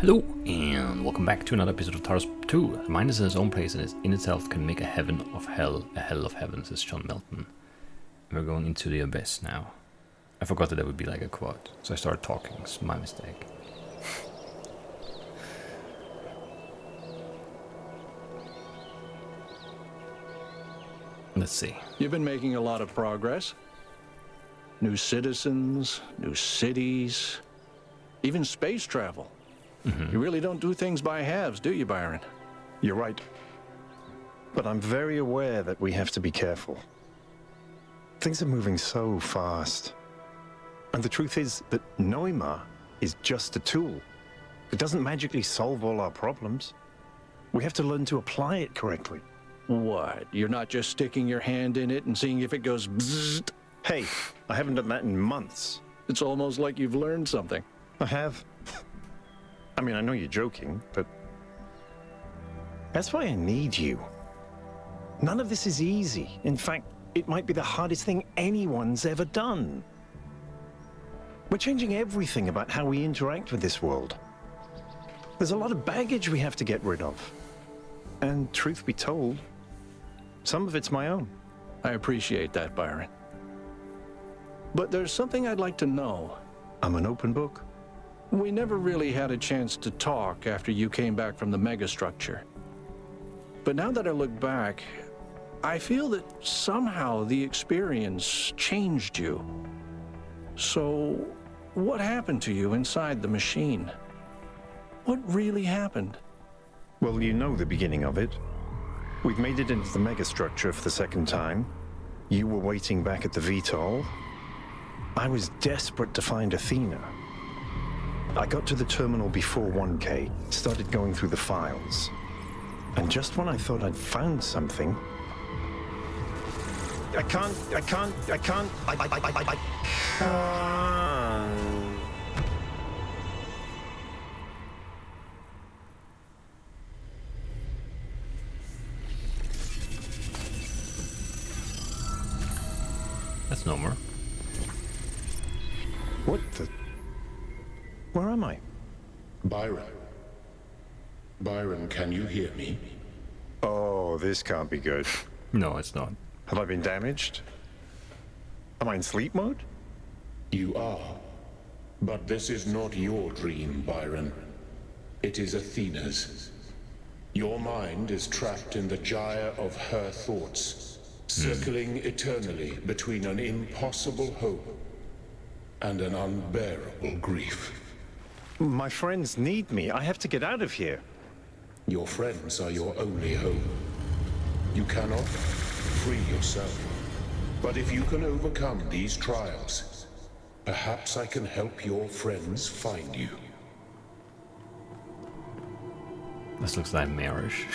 Hello, and welcome back to another episode of Talos 2. The mind is in its own place and in itself can make a heaven of hell, a hell of heaven, says John Milton. And we're going into the abyss now. I forgot that would be like a quote, so I started talking. It's my mistake. Let's see. You've been making a lot of progress. New citizens, new cities, even space travel. You really don't do things by halves, do you, Byron? You're right. But I'm very aware that we have to be careful. Things are moving so fast. And the truth is that Neuma is just a tool. It doesn't magically solve all our problems. We have to learn to apply it correctly. What? You're not just sticking your hand in it and seeing if it goes bzzzt? Hey, I haven't done that in months. It's almost like you've learned something. I have. I mean, I know you're joking, but that's why I need you. None of this is easy. In fact, it might be the hardest thing anyone's ever done. We're changing everything about how we interact with this world. There's a lot of baggage we have to get rid of. And truth be told, some of it's my own. I appreciate that, Byron. But there's something I'd like to know. I'm an open book. We never really had a chance to talk after you came back from the megastructure. But now that I look back, I feel that somehow the experience changed you. So, what happened to you inside the machine? What really happened? Well, you know the beginning of it. We've made it into the megastructure for the second time. You were waiting back at the VTOL. I was desperate to find Athena. I got to the terminal before 1K, started going through the files. And just when I thought I'd found something... I can't... That's no more. What the... Where am I? Byron. Byron, can you hear me? Oh, this can't be good. No, it's not. Have I been damaged? Am I in sleep mode? You are. But this is not your dream, Byron. It is Athena's. Your mind is trapped in the gyre of her thoughts, circling eternally between an impossible hope and an unbearable grief. My friends need me. I have to get out of here. Your friends are your only hope. You cannot free yourself. But if you can overcome these trials, perhaps I can help your friends find you. This looks nightmarish.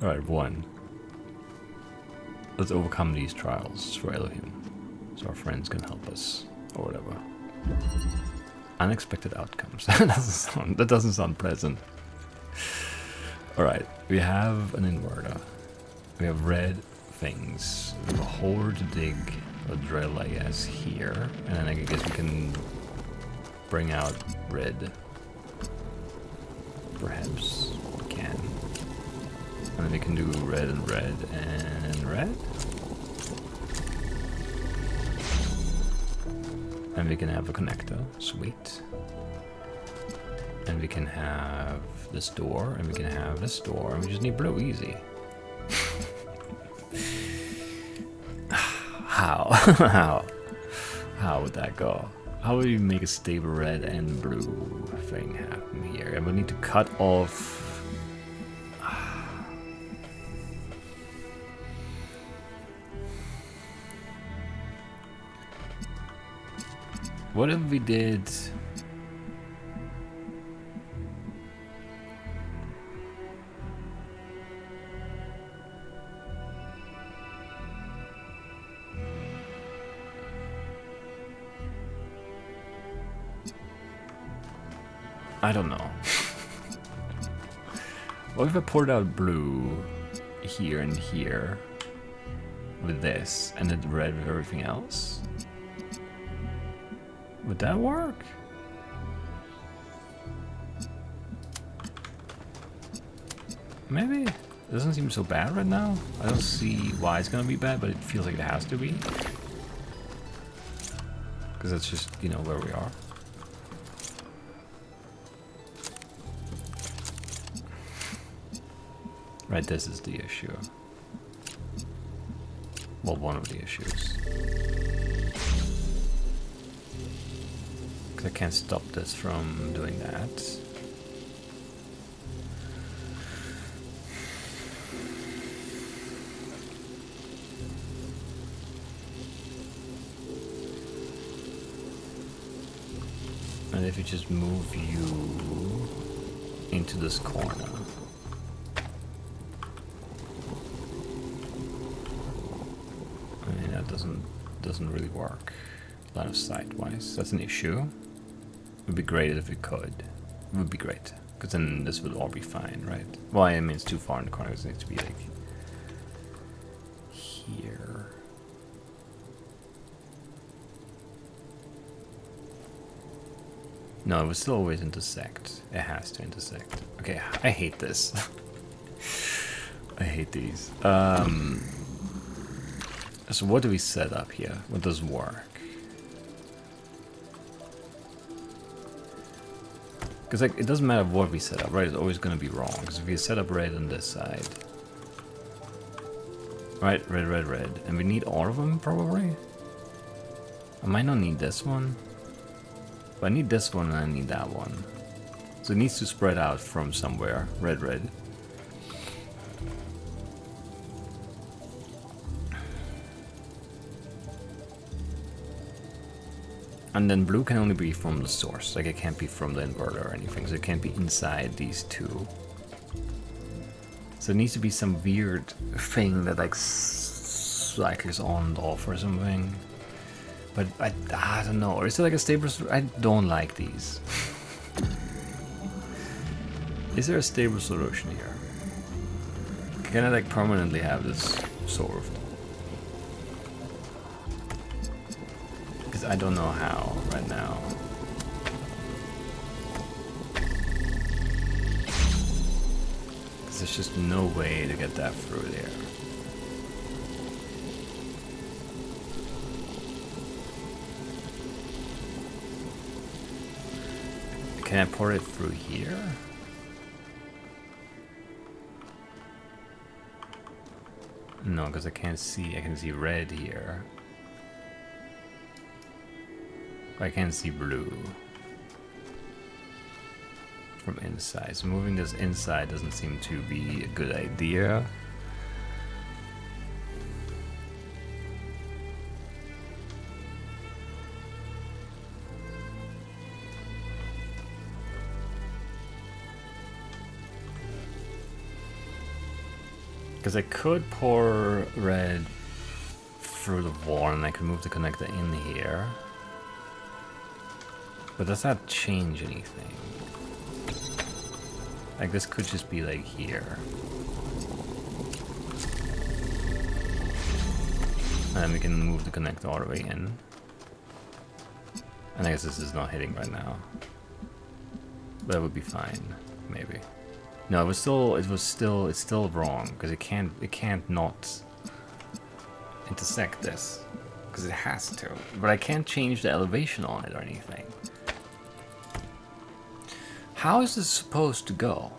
Alright, 1. Let's overcome these trials for Elysium, so our friends can help us, or whatever. Unexpected outcomes. That doesn't sound pleasant. Alright, we have an inverter. We have red things. We have a hole to dig, a drill, I guess, here. And then I guess we can bring out red. Perhaps we can. And then we can do red and red and red. And we can have a connector, sweet. And we can have this door, and we can have this door, and we just need blue, easy. How? How would that go? How would you make a stable red and blue thing happen here? And we need to cut off... What if we did... I don't know. What if I poured out blue here and here with this, and then red with everything else? Would that work? Maybe. It doesn't seem so bad right now. I don't see why it's gonna be bad, but it feels like it has to be. Because that's just, you know, where we are. Right, this is the issue. Well, one of the issues. Because I can't stop this from doing that. And if you just move you into this corner. I mean, that doesn't really work. Line of sight wise. That's an issue. It would be great if it could. It would be great. Because then this would all be fine, right? Well, I mean, it's too far in the corner. It needs to be like here. No, it would still always intersect. It has to intersect. Okay, I hate this. I hate these. So what do we set up here? What does work? Because like, it doesn't matter what we set up, right? It's always going to be wrong. Because if you set up red on this side... Right, red, red, red. And we need all of them, probably? I might not need this one. But I need this one and I need that one. So it needs to spread out from somewhere. Red, red. And then blue can only be from the source. Like it can't be from the inverter or anything. So it can't be inside these two. So it needs to be some weird thing that like cycles on and off or something. But I don't know. Or is it like a stable? I don't like these. Is there a stable solution here? Can I like permanently have this solved? Because I don't know how right now. Because there's just no way to get that through there. Can I pour it through here? No, because I can't see. I can see red here. I can't see blue from inside. So moving this inside doesn't seem to be a good idea. Because I could pour red through the wall and I could move the connector in here. But does that change anything? Like this could just be like here. And then we can move the connector all the way in. And I guess this is not hitting right now. But it would be fine, maybe. No, it's still wrong because it can't not intersect this because it has to. But I can't change the elevation on it or anything. How is this supposed to go?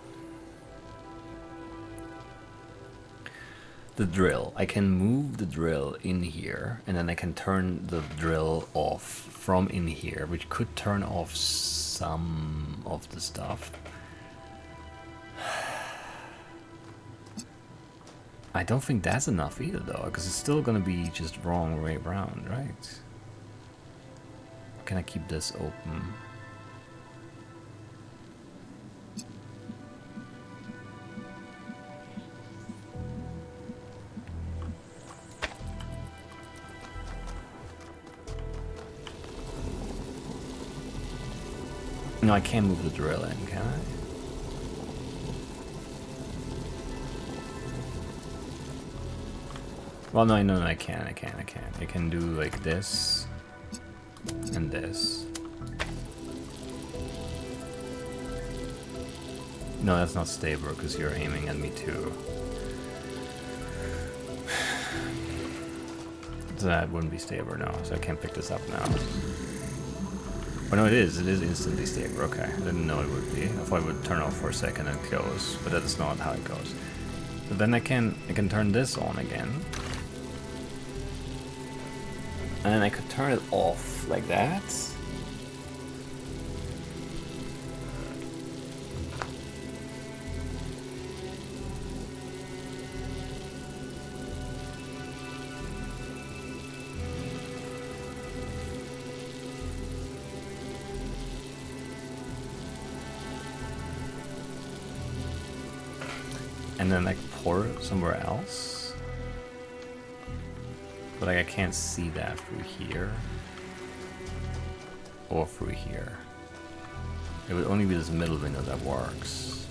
The drill. I can move the drill in here and then I can turn the drill off from in here, which could turn off some of the stuff. I don't think that's enough either though, because it's still gonna be just wrong way around, right? Can I keep this open? No, I can't move the drill in, can I? Well, no, I can. I can do like this and this. No, that's not stable because you're aiming at me too. So that wouldn't be stable, no. So I can't pick this up now. Oh no, it is. It is instantly stable. Okay, I didn't know it would be. I thought it would turn off for a second and close, but that's not how it goes. So then I can turn this on again, and I could turn it off like that. And then like pour somewhere else, but like I can't see that through here or through here. It would only be this middle window that works.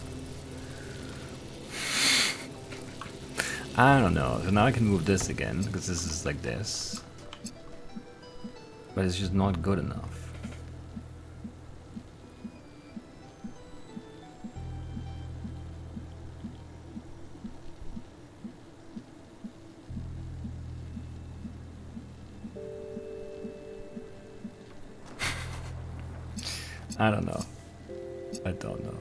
I don't know. So now I can move this again because this is like this, but it's just not good enough. I don't know. I don't know.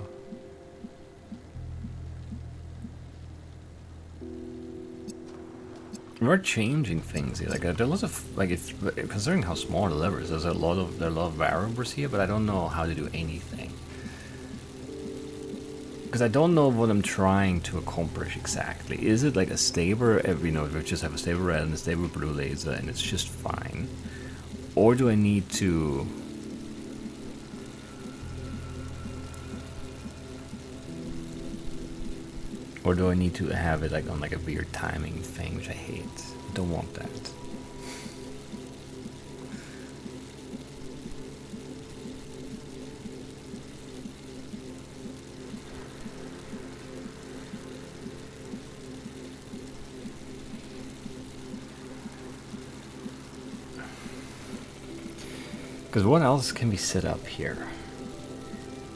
We're changing things here. Like there are lots of like, if considering how small the lever is, there are a lot of variables here, but I don't know how to do anything because I don't know what I'm trying to accomplish exactly. Is it like a stable? You know, we just have a stable red and a stable blue laser, and it's just fine, or do I need to? Or do I need to have it like on like a weird timing thing, which I hate. I don't want that. Because what else can be set up here?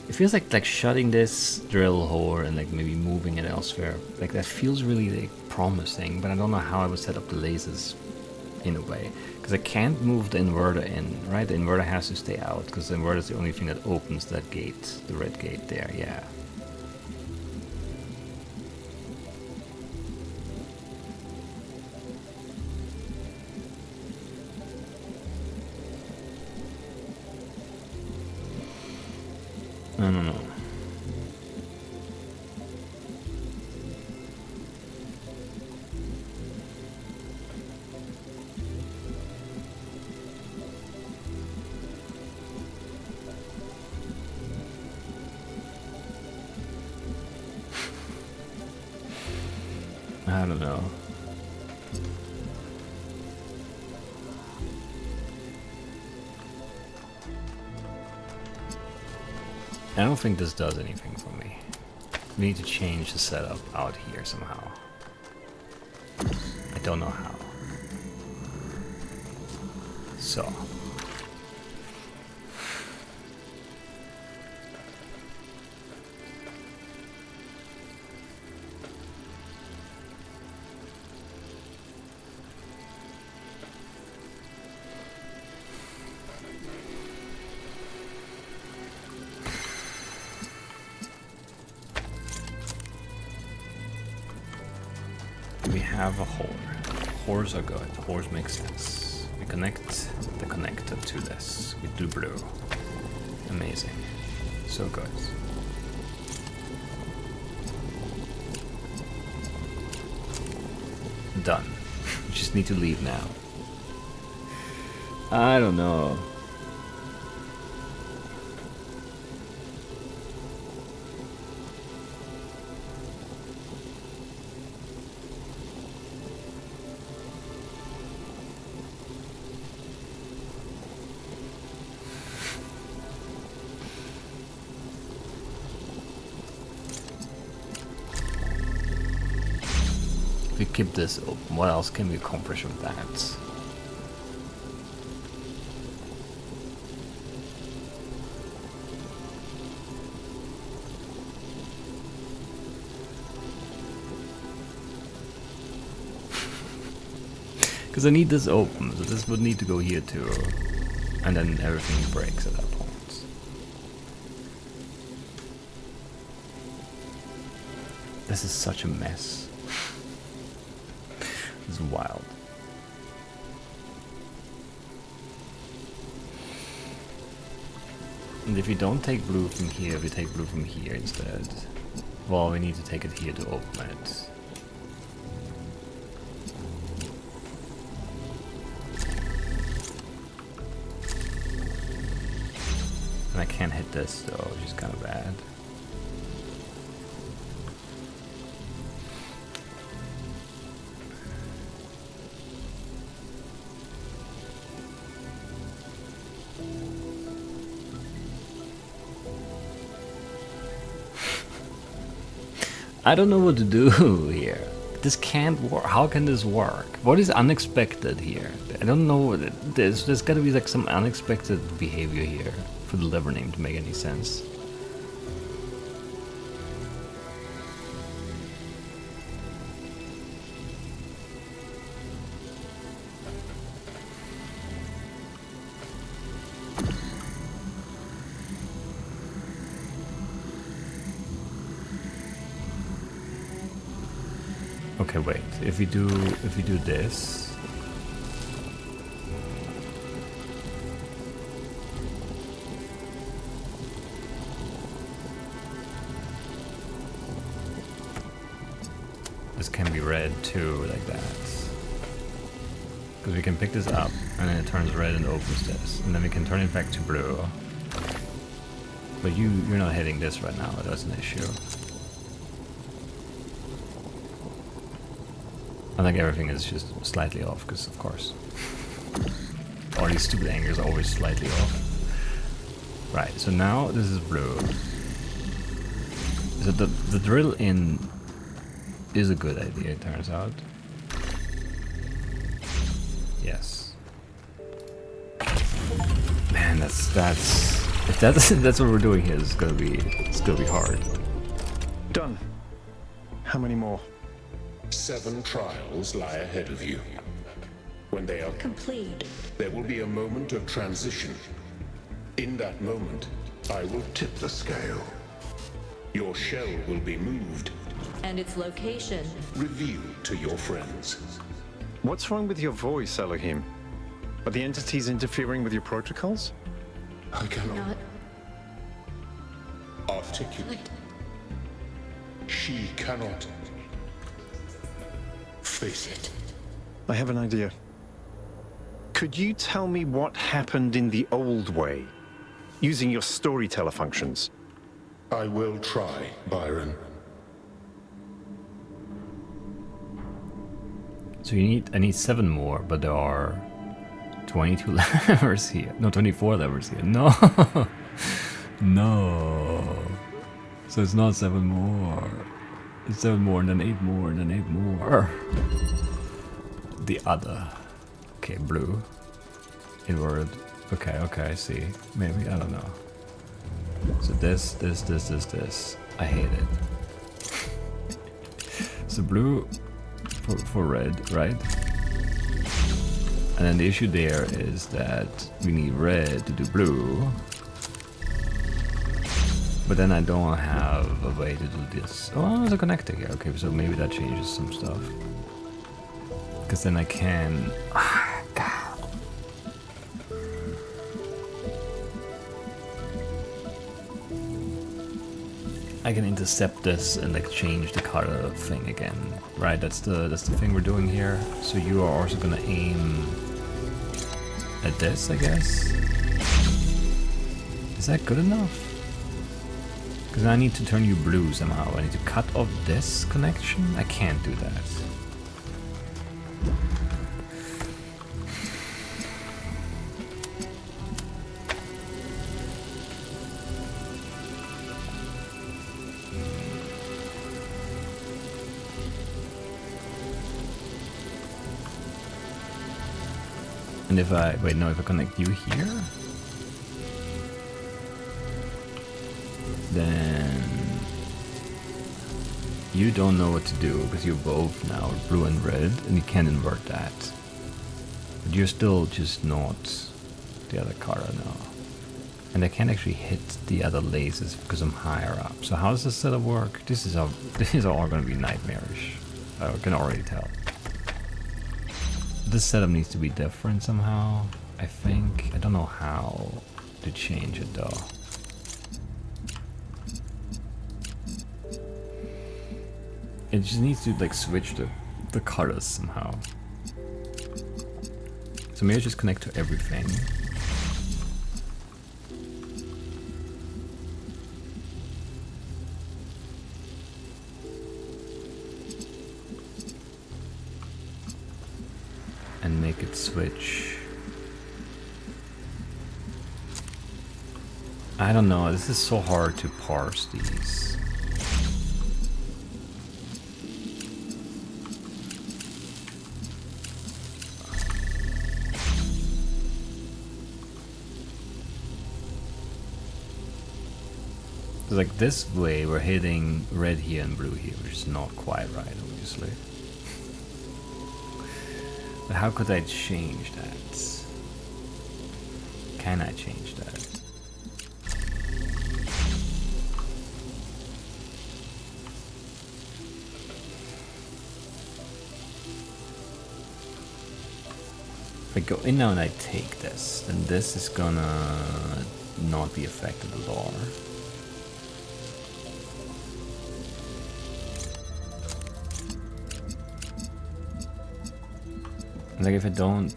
It feels like shutting this drill hole and like maybe moving it elsewhere. Like that feels really like promising, but I don't know how I would set up the lasers in a way. Because I can't move the inverter in, right? The inverter has to stay out because the inverter is the only thing that opens that gate, the red gate there, yeah. I don't know. I don't know. I don't think this does anything for me. We need to change the setup out here somehow. I don't know how. So. We have a whore. Whores are good. Whores make sense. We connect the connector to this. We do blue. Amazing. So good. Done. We just need to leave now. I don't know. If we keep this open, what else can we accomplish with that? Because I need this open, so this would need to go here too. And then everything breaks at that point. This is such a mess. This is wild. And if we don't take blue from here, we take blue from here instead. Well, we need to take it here to open it. And I can't hit this though, which is kind of bad. I don't know what to do here. This can't work. How can this work? What is unexpected here? I don't know. There's got to be like some unexpected behavior here for the lever name to make any sense. Okay, wait. If we do this, this can be red too, like that. Because we can pick this up, and then it turns red and opens this, and then we can turn it back to blue. But you're not hitting this right now. That's an issue. I think everything is just slightly off, because of course. All these stupid angles are always slightly off. Right, so now this is blue. So the drill in is a good idea, it turns out. Yes. Man, that's if that's what we're doing here, it's gonna be hard. Done. How many more? 7 trials lie ahead of you. When they are Complete. there will be a moment of transition. In that moment, I will tip the scale. Your shell will be moved, And its location. revealed to your friends. What's wrong with your voice, Elohim? Are the entities interfering with your protocols? I cannot Not articulate. She cannot face it. I have an idea. Could you tell me what happened in the old way, using your storyteller functions? I will try, Byron. So I need 7 more, but there are 22 levers here. No, 24 levers here. No! No! So it's not 7 more. It's 7 more, and then 8 more, and then 8 more. The other. Okay, blue. Inward. Okay, I see. Maybe, I don't know. So this. I hate it. So blue for red, right? And then the issue there is that we need red to do blue. But then I don't have a way to do this. Oh, there's a connector here. Okay, so maybe that changes some stuff. Because then I can... Ah, God. I can intercept this and like change the color thing again. Right, that's the thing we're doing here. So you are also gonna aim at this, I guess. Is that good enough? Because I need to turn you blue somehow. I need to cut off this connection? I can't do that. And if I... Wait, no, if I connect you here? Then you don't know what to do because you're both now blue and red, and you can't invert that. But you're still just not the other coda now. And I can't actually hit the other lasers because I'm higher up. So how does this setup work? This is all going to be nightmarish. I can already tell. This setup needs to be different somehow, I think. I don't know how to change it though. It just needs to like switch the colors somehow. So maybe I just connect to everything. And make it switch. I don't know, this is so hard to parse these. Like this way we're hitting red here and blue here, which is not quite right, obviously. But how could I change that? Can I change that? If I go in now and I take this, then this is gonna not be affected at all. Like if I don't...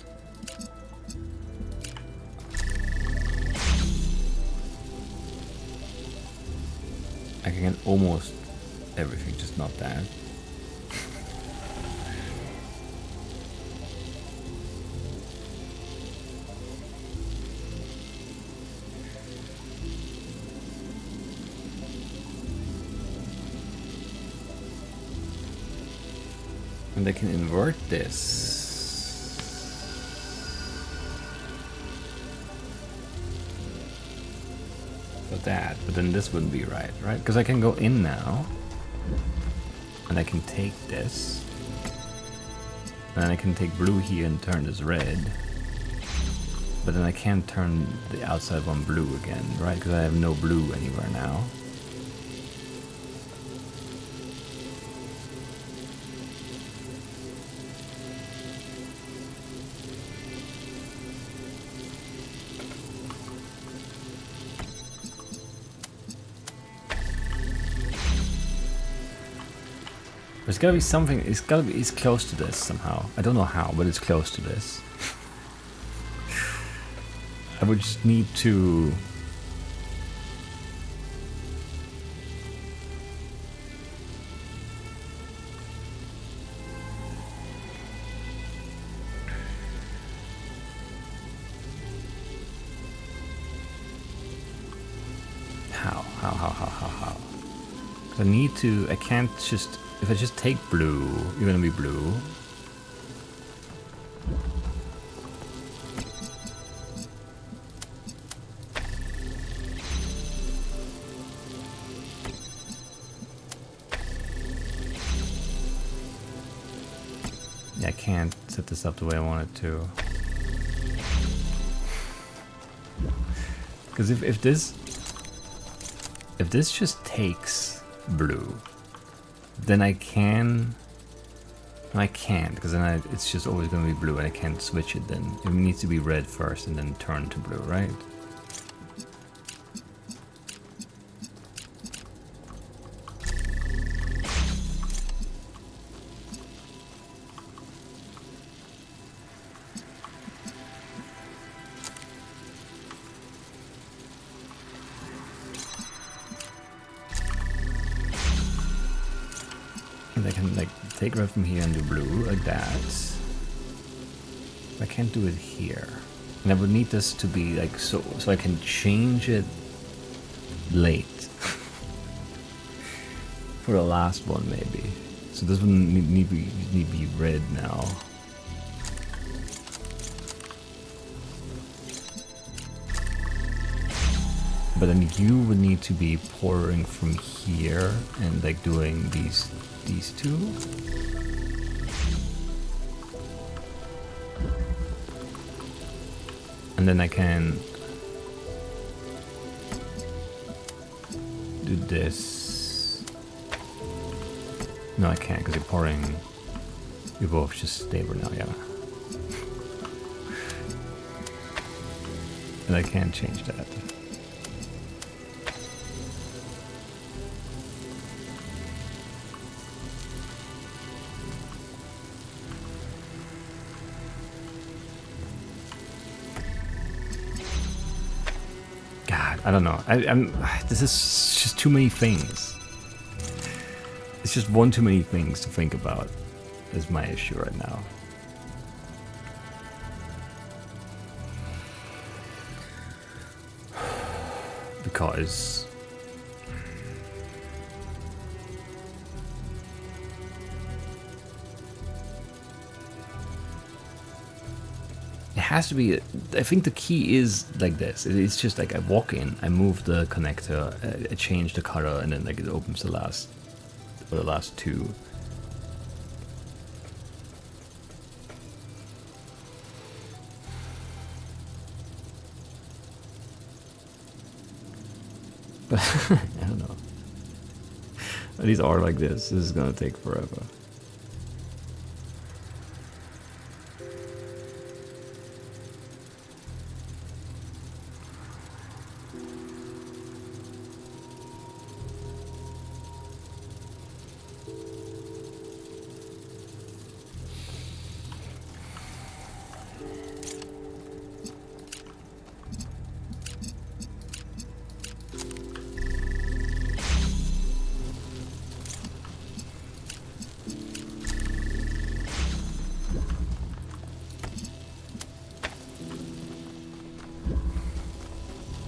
I can get almost everything, just not that. And I can invert this. That, but then this wouldn't be right? Because I can go in now, and I can take this, and then I can take blue here and turn this red, but then I can't turn the outside one blue again, right? Because I have no blue anywhere now. There's gotta be something, it's close to this somehow. I don't know how, but it's close to this. I would just need to... How? I need to, I can't just... If I just take blue, you're gonna be blue. Yeah, I can't set this up the way I want it to. Because if this just takes blue, then I can... I can't, because then it's just always going to be blue and I can't switch it then. It needs to be red first and then turn to blue, right? I can like take red from here and do blue like that. I can't do it here. And I would need this to be like so I can change it late. For the last one maybe. So this one need to be red now. But then you would need to be pouring from here and like doing these two. And then I can do this. No, I can't because you're pouring. You're both just stable now, yeah. And I can't change that. God, I don't know. This is just too many things. It's just one too many things to think about. Is my issue right now. Because it has to be. I think the key is like this. It's just like I walk in, I move the connector, I change the color, and then like it opens the last two. But I don't know. These are like this. This is gonna take forever.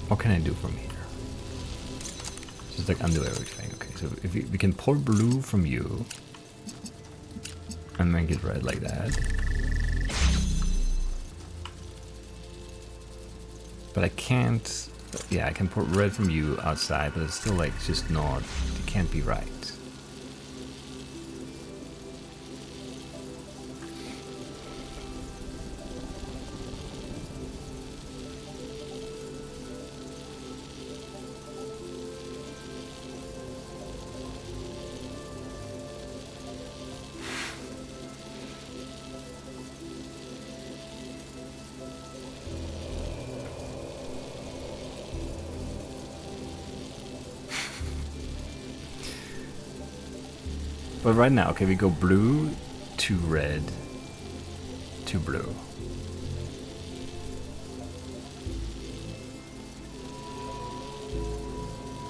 What can I do from here? Just like undo everything. Okay, so if we can pour blue from you and make it red like that. But I can't. Yeah, I can pour red from you outside, but it's still like just not. It can't be right. But right now, okay, we go blue to red to blue.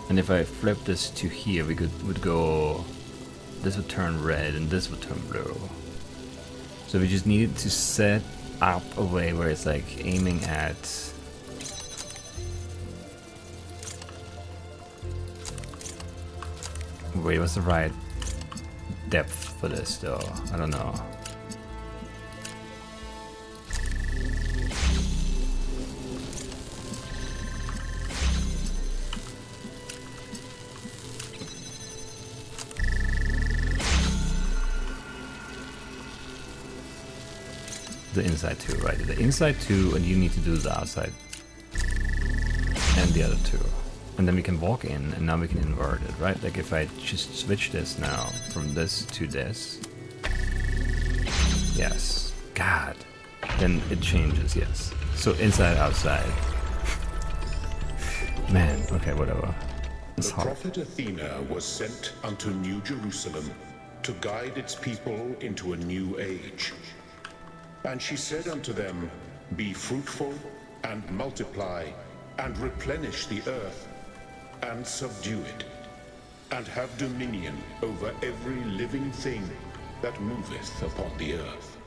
And if I flip this to here, we would go. This would turn red, and this would turn blue. So we just need to set up a way where it's like aiming at. Wait, what's the right depth for this though? I don't know. The inside two, right? The inside two, and you need to do the outside and the other two. And then we can walk in, and now we can invert it, right? Like if I just switch this now from this to this. Yes. God. Then it changes, yes. So inside, outside. Man, okay, whatever. It's The hard. prophet Athena was sent unto New Jerusalem to guide its people into a new age. And she said unto them, Be fruitful, and multiply, and replenish the earth, and subdue it, and have dominion over every living thing that moveth upon the earth.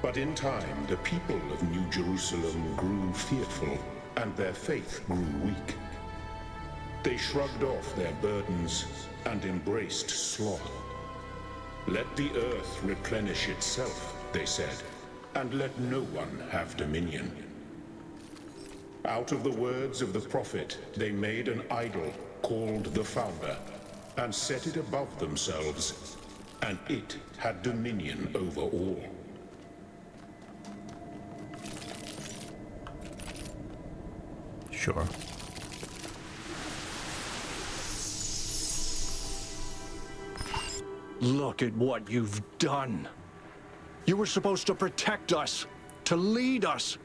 But in time the people of New Jerusalem grew fearful, and their faith grew weak. They shrugged off their burdens, and embraced sloth. Let the earth replenish itself, they said, and let no one have dominion. Out of the words of the prophet, they made an idol called the Founder, and set it above themselves, and it had dominion over all. Sure. Look at what you've done. You were supposed to protect us, to lead us.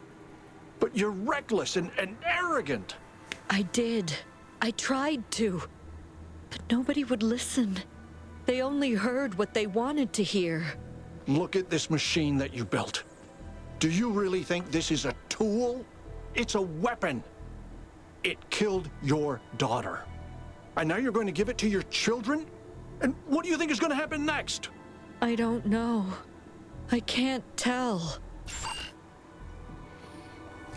But you're reckless and arrogant. I did. I tried to. But nobody would listen. They only heard what they wanted to hear. Look at this machine that you built. Do you really think this is a tool? It's a weapon. It killed your daughter. And now you're going to give it to your children? And what do you think is going to happen next? I don't know. I can't tell.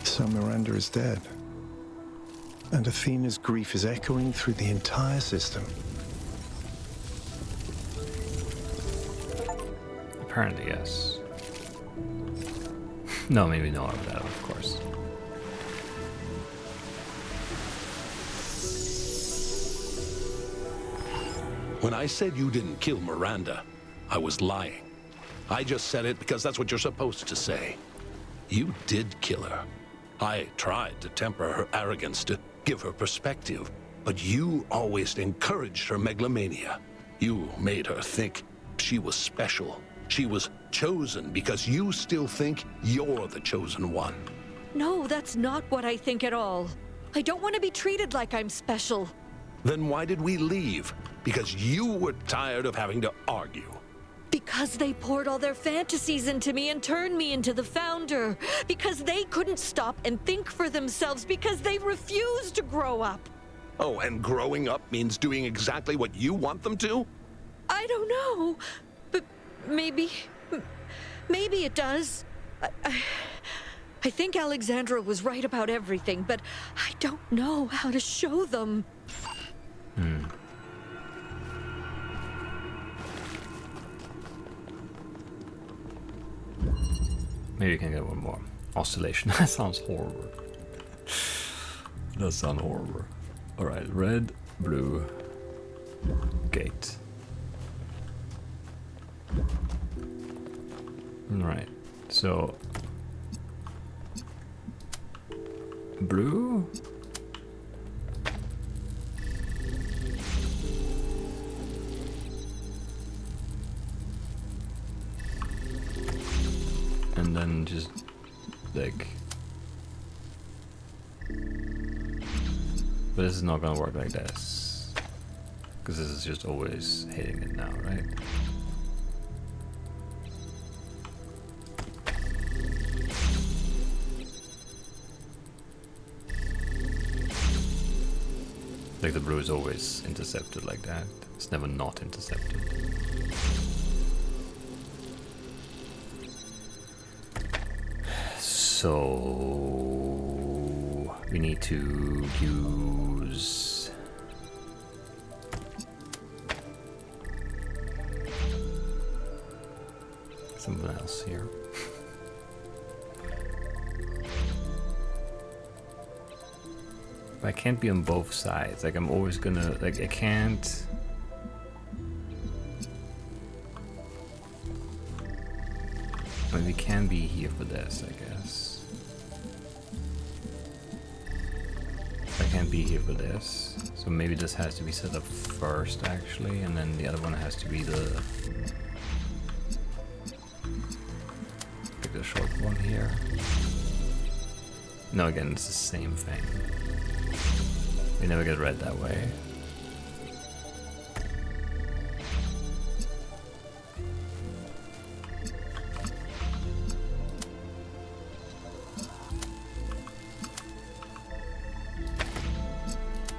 So Miranda is dead. And Athena's grief is echoing through the entire system. Apparently, yes. No, maybe no of that, of course. When I said you didn't kill Miranda, I was lying. I just said it because that's what you're supposed to say. You did kill her. I tried to temper her arrogance, to give her perspective, but you always encouraged her megalomania. You made her think she was special. She was chosen because you still think you're the chosen one. No, that's not what I think at all. I don't want to be treated like I'm special. Then why did we leave? Because you were tired of having to argue. Because they poured all their fantasies into me and turned me into the Founder. Because they couldn't stop and think for themselves. Because they refused to grow up. Oh, and growing up means doing exactly what you want them to? I don't know. But maybe it does. I think Alexandra was right about everything, but I don't know how to show them. Maybe you can get one more. Oscillation. That sounds horrible. That sounds horrible. Alright, red, blue, gate. Alright, so blue. And then just like, but this is not gonna work like this, because this is just always hitting it now, right? Like the blue is always intercepted like that. It's never not intercepted. So we need to use something else here. But I can't be on both sides. Like I'm always gonna, like I can't. I mean, we can be here for this, I guess. I can't be here for this. So maybe this has to be set up first, actually, and then the other one has to be the... Pick the short one here. No, again, it's the same thing. We never get red that way.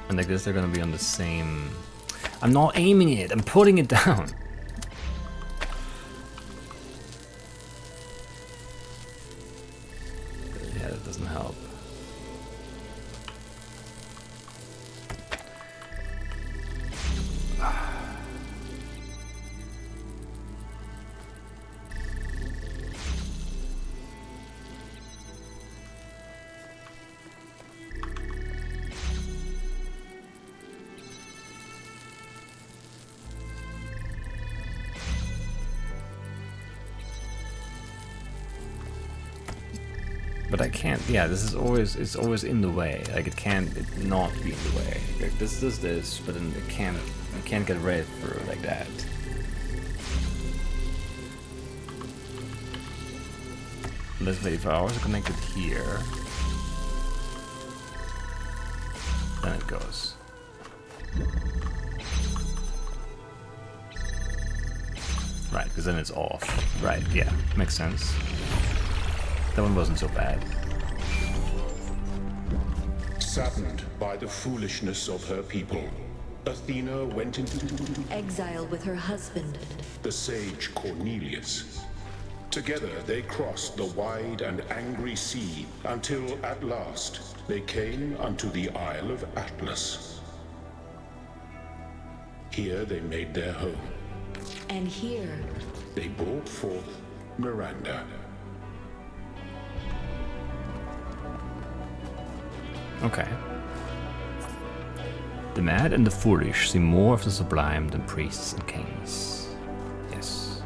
And like this, they're gonna be on the same... I'm not aiming it, I'm putting it down. Yeah, that doesn't help. But I can't, yeah, this is always, it's always in the way. Like, it can't not be in the way. Like, this does this, but then it can't, you can't get read through like that. Let's wait, if I was connected here, then it goes. Right, because then it's off. Right, yeah, makes sense. That one wasn't so bad. Saddened by the foolishness of her people, Athena went into Exile with her husband. the sage Cornelius. Together they crossed the wide and angry sea until at last they came unto the Isle of Atlas. Here they made their home. And here, They brought forth Miranda. Okay. The mad and the foolish see more of the sublime than priests and kings. Yes.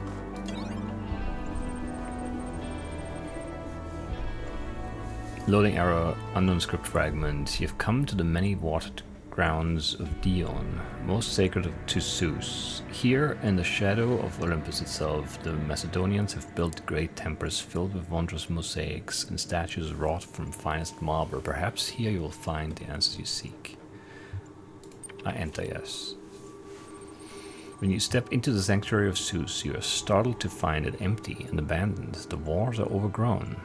Loading error, unknown script fragment. You've come to the many watered grounds of Dion, most sacred to Zeus. Here, in the shadow of Olympus itself, the Macedonians have built great temples filled with wondrous mosaics and statues wrought from finest marble. Perhaps here you will find the answers you seek. I enter, yes. When you step into the sanctuary of Zeus, you are startled to find it empty and abandoned. The walls are overgrown,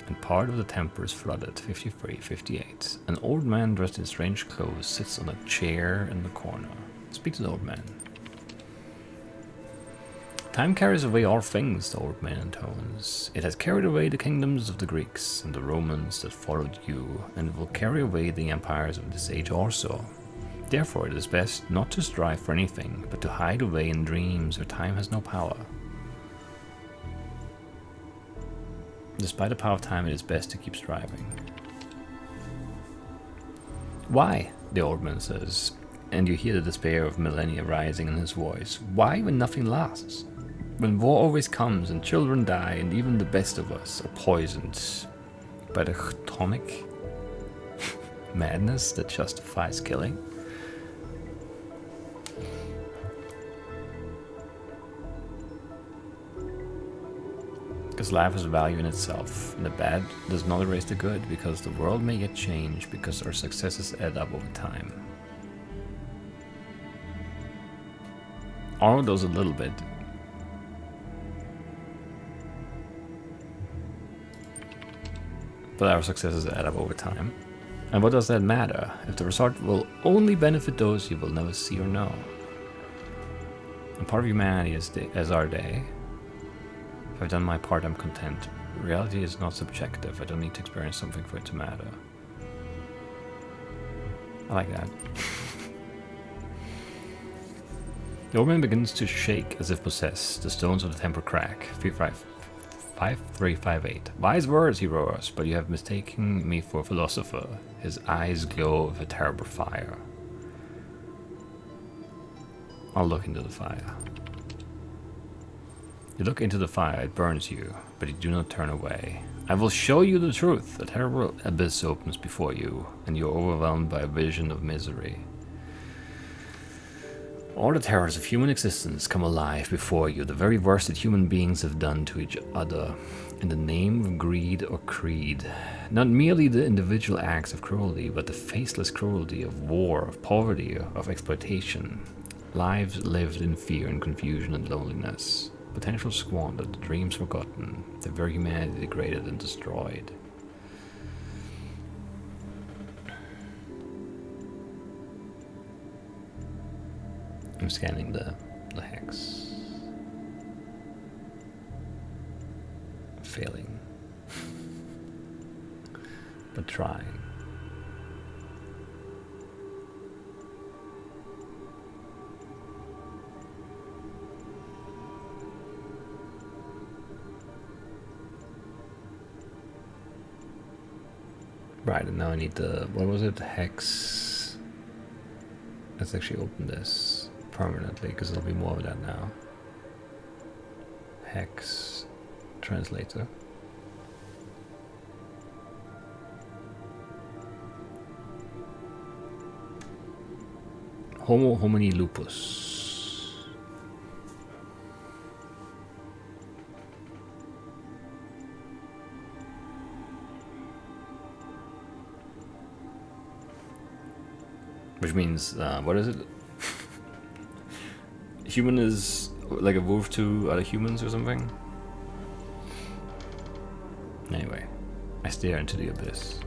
and part of the temple is flooded. 53, 58. An old man dressed in strange clothes sits on a chair in the corner. Speak to the old man. Time carries away all things, the old man intones. It has carried away the kingdoms of the Greeks and the Romans that followed you, and it will carry away the empires of this age also. Therefore, it is best not to strive for anything, but to hide away in dreams where time has no power. Despite the power of time, it is best to keep striving. Why? The old man says, and you hear the despair of millennia rising in his voice. Why when nothing lasts? When war always comes and children die and even the best of us are poisoned by the chthonic madness that justifies killing? Because life has value in itself, and the bad does not erase the good, because the world may yet change, because our successes add up over time. Arnold does a little bit. But our successes add up over time. And what does that matter, if the result will only benefit those you will never see or know? And part of humanity is our day. If I've done my part, I'm content. Reality is not subjective. I don't need to experience something for it to matter. I like that. The old man begins to shake as if possessed. The stones of the temple crack. 5358. Wise words, he roars, but you have mistaken me for a philosopher. His eyes glow with a terrible fire. I'll look into the fire. You look into the fire, it burns you, but you do not turn away. I will show you the truth. A terrible abyss opens before you, and you are overwhelmed by a vision of misery. All the terrors of human existence come alive before you, the very worst that human beings have done to each other, in the name of greed or creed. Not merely the individual acts of cruelty, but the faceless cruelty of war, of poverty, of exploitation. Lives lived in fear and confusion and loneliness. Potential squandered, dreams forgotten, the very humanity degraded and destroyed. I'm scanning the hex. Failing. But trying. Right, and now I need the, what was it, hex. Let's actually open this permanently, because there'll be more of that now. Hex translator. Homo homini lupus. Which means, what is it? Human is like a wolf to other humans or something? Anyway, I stare into the abyss.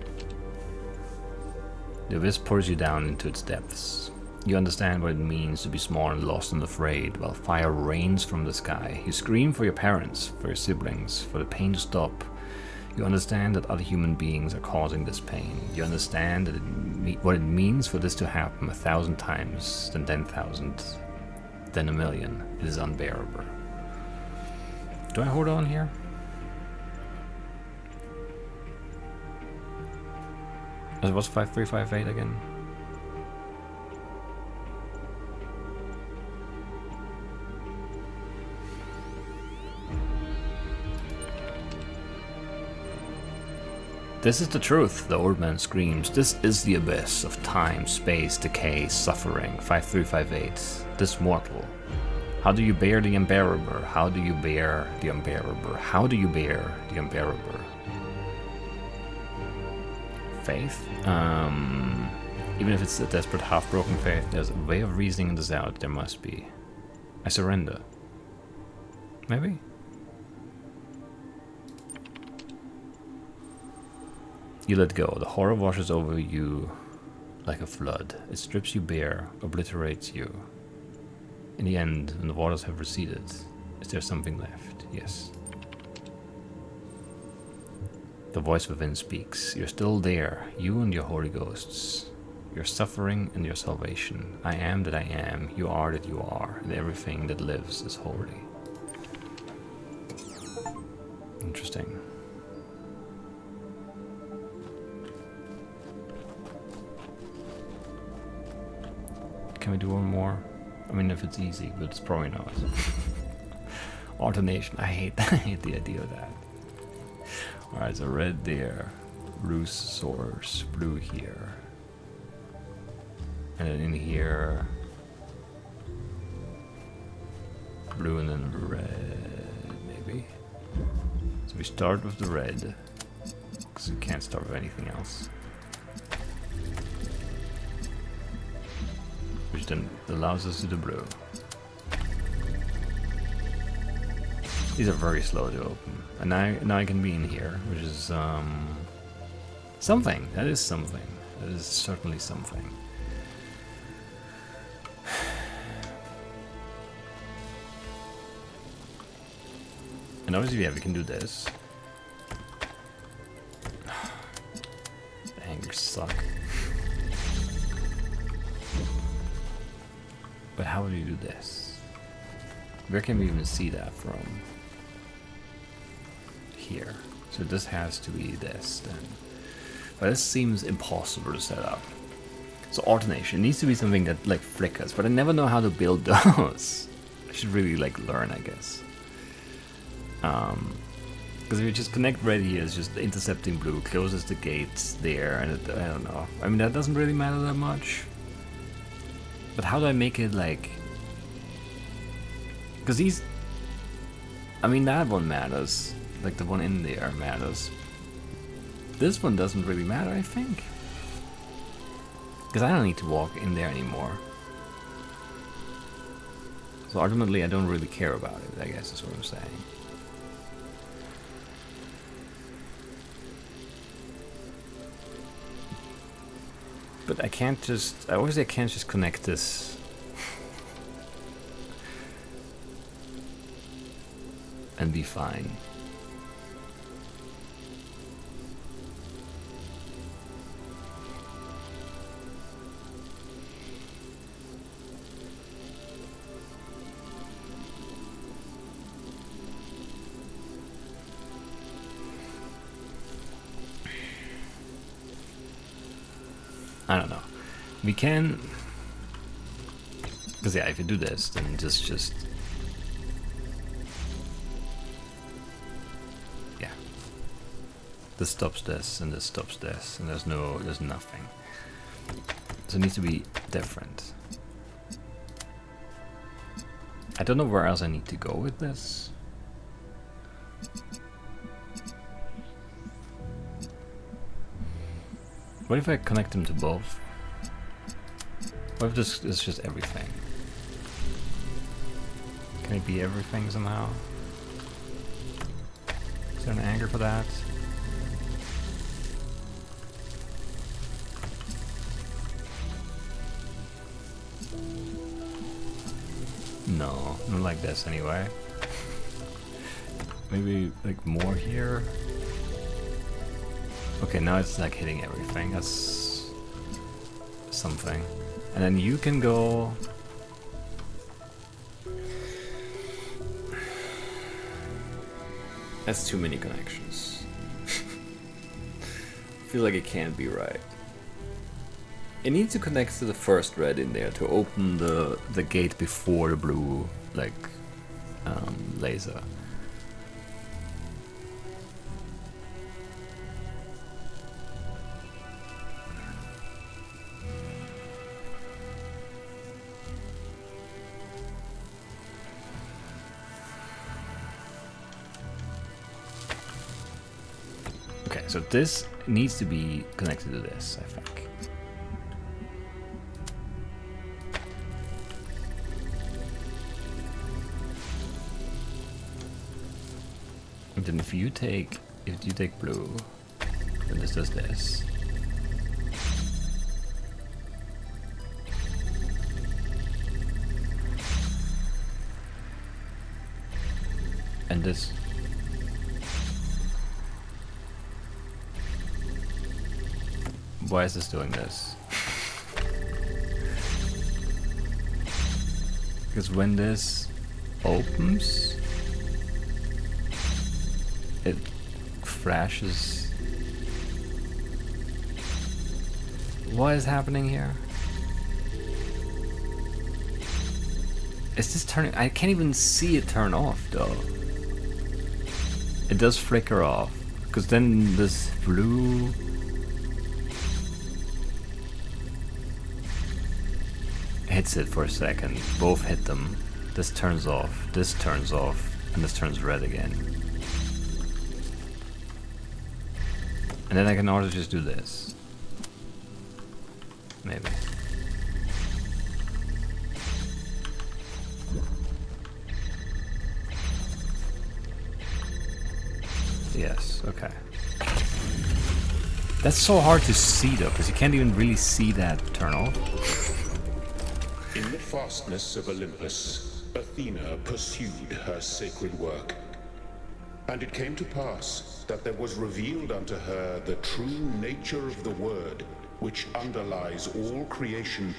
The abyss pours you down into its depths. You understand what it means to be small and lost and afraid, while fire rains from the sky. You scream for your parents, for your siblings, for the pain to stop. You understand that other human beings are causing this pain. You understand that what it means for this to happen 1,000 times, then 10,000, then 1,000,000. It is unbearable. Do I hold on here? What's 5358 again? This is the truth, the old man screams. This is the abyss of time, space, decay, suffering. 5358. This mortal. How do you bear the unbearable? How do you bear the unbearable? How do you bear the unbearable? Faith? Even if it's a desperate, half-broken faith, there's a way of reasoning this out. There must be. I surrender. Maybe? You let go. The horror washes over you like a flood. It strips you bare, obliterates you. In the end, when the waters have receded, is there something left? Yes. The voice within speaks. You're still there, you and your holy ghosts. Your suffering and your salvation. I am that I am, you are that you are, and everything that lives is holy. Interesting. Can we do one more? I mean, if it's easy, but it's probably not. Alternation. I hate the idea of that. Alright, so red there, blue source, blue here. And then in here, blue and then red, maybe. So we start with the red, because we can't start with anything else. Which then allows us to do blue. These are very slow to open. And now I can be in here, which is something. That is something. That is certainly something. And obviously, yeah, we can do this. The angles suck. But how do you do this? Where can we even see that from? Here. So this has to be this then. But this seems impossible to set up. So alternation. It needs to be something that like flickers, but I never know how to build those. I should really like learn, I guess. Because if you just connect red here, it's just intercepting blue, closes the gates there, and it, I don't know. I mean, that doesn't really matter that much. But how do I make it like... Because these... I mean, that one matters. Like the one in there matters. This one doesn't really matter, I think. Because I don't need to walk in there anymore. So ultimately, I don't really care about it, I guess is what I'm saying. But I can't just... Obviously I can't just connect this. And be fine. I don't know. We can... Because yeah, if you do this, then just... Yeah. This stops this, and this stops this, and there's nothing. So it needs to be different. I don't know where else I need to go with this. What if I connect them to both? What if this is just everything? Can it be everything somehow? Is there an anchor for that? No, not like this anyway. Maybe like more here. Okay, now it's like hitting everything. That's something. And then you can go. That's too many connections. I feel like it can't be right. It needs to connect to the first red in there to open the gate before the blue, like, laser. Okay, so this needs to be connected to this, I think. And then if you take blue, then this does this. And this. Why is this doing this? Because when this opens, it flashes. What is happening here? Is this turning? I can't even see it turn off though. It does flicker off, because then this blue hits it for a second. Both hit them. This turns off, and this turns red again. And then I can also just do this. Maybe. Yes, okay. That's so hard to see though, because you can't even really see that turn off. In the fastness of Olympus, Athena pursued her sacred work. And it came to pass that there was revealed unto her the true nature of the Word, which underlies all creation,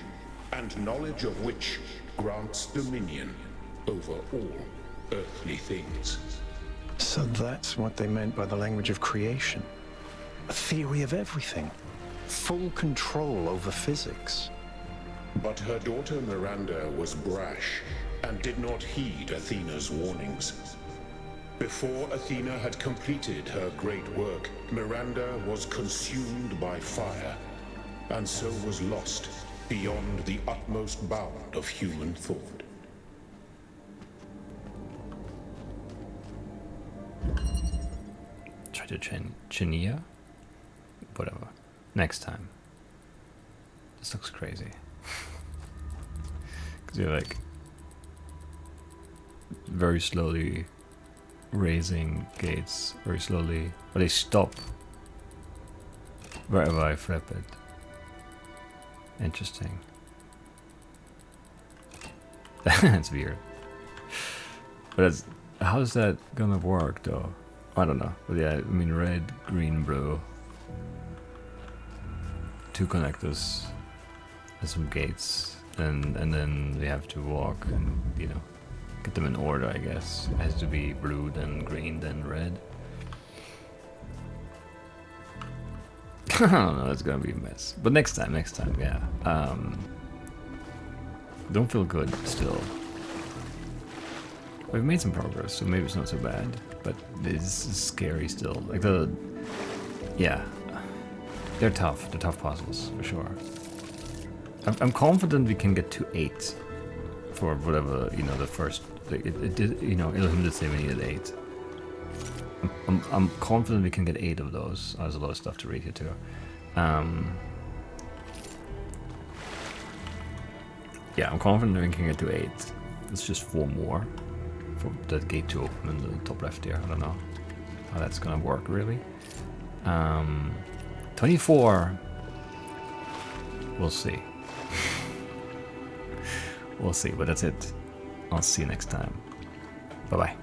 and knowledge of which grants dominion over all earthly things. So that's what they meant by the language of creation. A theory of everything. Full control over physics. But her daughter Miranda was brash and did not heed Athena's warnings. Before Athena had completed her great work, Miranda was consumed by fire, and so was lost beyond the utmost bound of human thought. Try to Chenia? Whatever. Next time. This looks crazy. Because you're like very slowly raising gates, very slowly, but they stop wherever I flip it. Interesting. That's weird. But how's that gonna work though? I don't know. But yeah, I mean red, green, blue. 2 connectors and some gates, and then we have to walk and, you know, get them in order, I guess. It has to be blue, then green, then red. I don't know, it's gonna be a mess. But next time, yeah. Don't feel good still. We've made some progress, so maybe it's not so bad. But this is scary still. Like yeah. They're tough. They're tough puzzles, for sure. I'm confident we can get to 8. for whatever, you know, the first, it did, you know, Elysium did say we needed 8. I'm confident we can get 8 of those. There's a lot of stuff to read here too. Yeah, I'm confident we can get to 8. It's just 4 more for that gate to open in the top left here. I don't know how that's gonna work really. 24. We'll see. We'll see, but that's it. I'll see you next time. Bye bye.